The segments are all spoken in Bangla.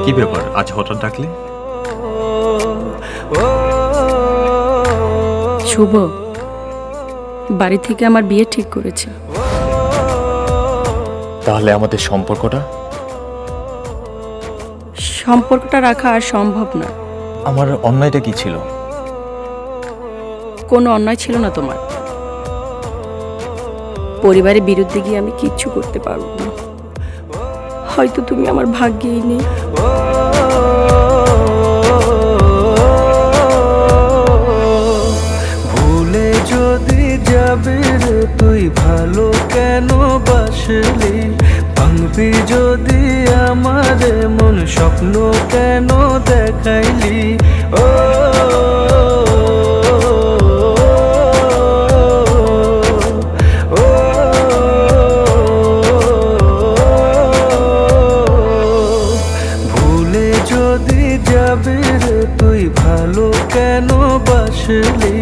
কি ব্যাপার আজ হঠাৎ ডাকলে? শুভ বাড়ি থেকে আমার বিয়ে ঠিক করেছে। তাহলে আমাদের সম্পর্কটা রাখা আর সম্ভব না। আমার অন্যায়টা কি ছিল? কোনো অন্যায় ছিল না তোমার। পরিবারের বিরুদ্ধে গিয়ে আমি কিচ্ছু করতে পারবো না। হয়তো তুমি আমার ভাগ্যেই নেই। ভুলে যদি যাবি রে তুই ভালো কেন বাসলি, ভাঙবি যদি আমার মন স্বপ্ন কেন দেখাইলি। ও ভুলে যদি যাবি রে তুই ভালো কেন বাসলি,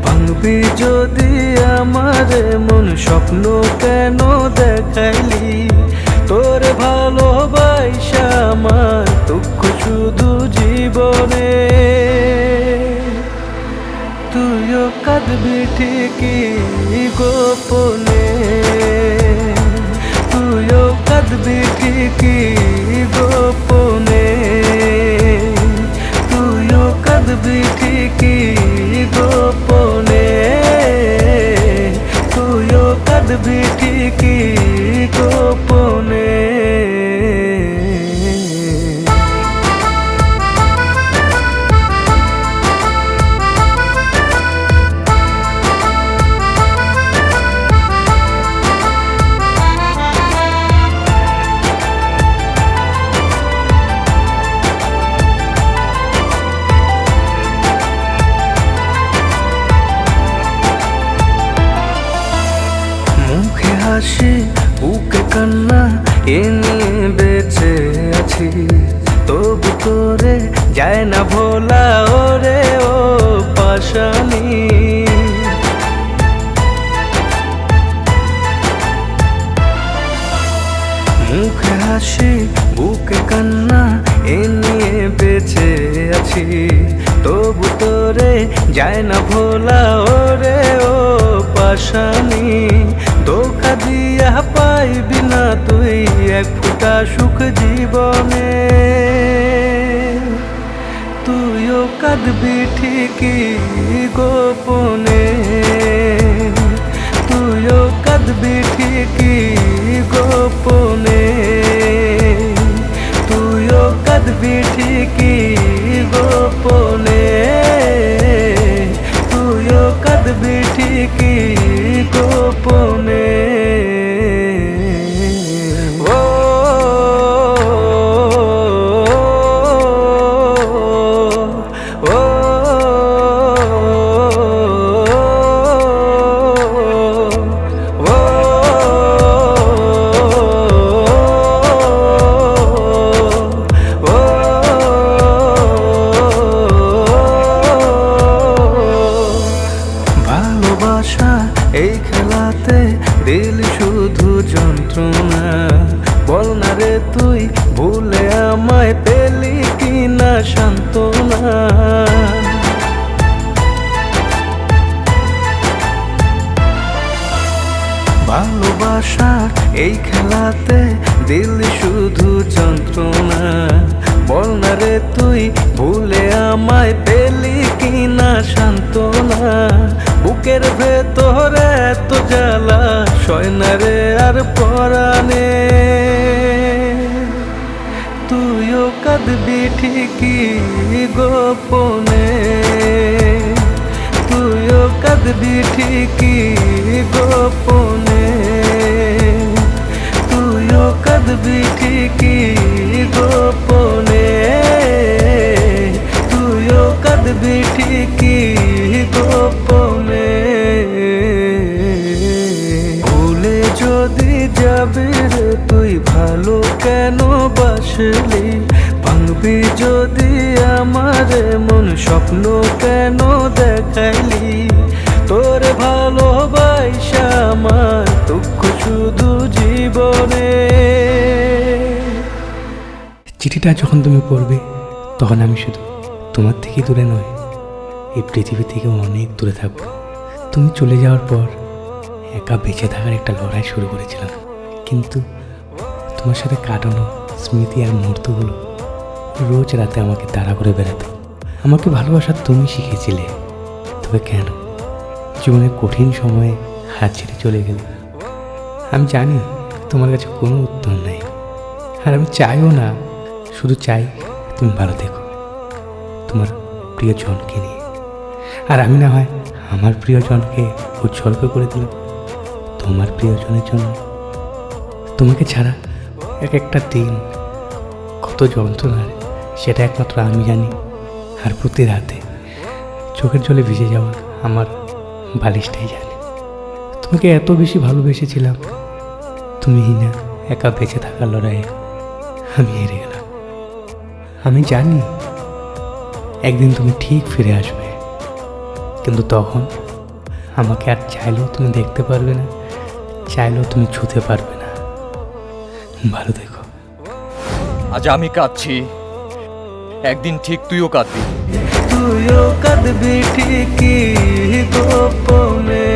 ভাঙবি যদি আমার মন স্বপ্ন কেন দেখাইলি। তোর ভালোবাসা আমার দুঃখ শুধু জীবনে, তুইও কাঁদবি ঠিকই গোপনে, তুইও কাঁদবি ঠিকই গোপনে, তুইও কাঁদবি ঠিকই গোপনে, তুইও কাঁদবি ঠিকই গোপনে। মুখে হাসি বুকে কান্না এ নিয়ে বেঁচে আছি, তবু তোরে যায় না ভোলা ওরে ও পাশানি। মুখে হাসি বুকে কান্না এ নিয়ে বেঁচে আছি, তবু তোরে যায় না ভোলা ওরে ও পাশানি। ধোঁকা দিয়া পাইবি না তুই এক ফোঁটা সুখ জীবনে, তুইও কাঁদবি ঠিকই গোপনে, তুইও কাঁদবি ঠিকই গোপনে, তুইও কাঁদবি ঠিকই গোপনে, তুইও কাঁদবি ঠিকই গোপনে। ও ও ভালোবাসা এই খেলাতে দিল শুধু যন্ত্রণা, বল না রে তুই ভুলে আমায় পেলি কিনা সান্ত্বনা। ভালোবাসা এই খেলাতে দিল শুধু যন্ত্রণা, বল না রে তুই ভুলে আমায় পেলি কিনা সান্ত্বনা। বুকের ভেতরে এত জ্বালা সয় না রে আর পরাণে, তুইও কাঁদবি ঠিকই গোপনে, তুইও কাঁদবি ঠিকই গোপনে, তুইও কাঁদবি ঠিকই গোপনে, তুইও কাঁদবি ঠিকই গোপনে। ভুলে যদি যাবি রে তুই ভালো কেন বাসলি, ভাঙবি যদি আমার মন স্বপ্ন কেন দেখাইলি। তোর ভালোবাসা আমার দুঃখ শুধু জীবনে, চিঠিটা যখন তুমি পড়বে তখন আমি শুধু তোমার থেকে দূরে নয়, এই পৃথিবী থেকে অনেক দূরে থাকবো। তুমি চলে যাওয়ার পর একা বেঁচে থাকার একটা লড়াই শুরু করেছিলাম, কিন্তু তোমার সাথে কাটানো স্মৃতি আর মুহূর্তগুলো রোজ রাতে আমাকে তাড়া করে বেড়াতো। আমাকে ভালোবাসা তুমি শিখিয়েছিলে, তবে কেন জীবনের কঠিন সময়ে হাত ছেড়ে চলে গেলে? আমি জানি তোমার কাছে কোনো উত্তর নেই, আর আমি চাইও না। শুধু চাই তুমি ভালো থেকো তোমার প্রিয়জনকে নিয়ে, আর আমি না হয় আমার প্রিয়জনকে উৎসর্গ করে দিলাম তোমার প্রিয়জনের জন্য। তোমাকে ছাড়া এক একটা দিন কত যন্ত্রণার সেটা একমাত্র আমি জানি। আর প্রতি রাতে চোখের জলে ভিজে যাওয়া আমার বালিশটাই জানে। তোমাকে এত বেশি ভালোবেসেছিলাম, তুমি না একা বেঁচে থাকার লড়াইয়ে আমি হেরে গেলাম। আমি জানি একদিন তুমি ঠিক ফিরে আসবে, কিন্তু তখন আমাকে আর চাইলেও তুমি দেখতে পারবে না, চাইলেও তুমি ছুঁতে পারবে না। ভালো দেখো। আজ আমি কাঁদছি, একদিন ঠিক তুইও কাঁদবি। তুইও কাঁদবি ঠিকই গোপনে।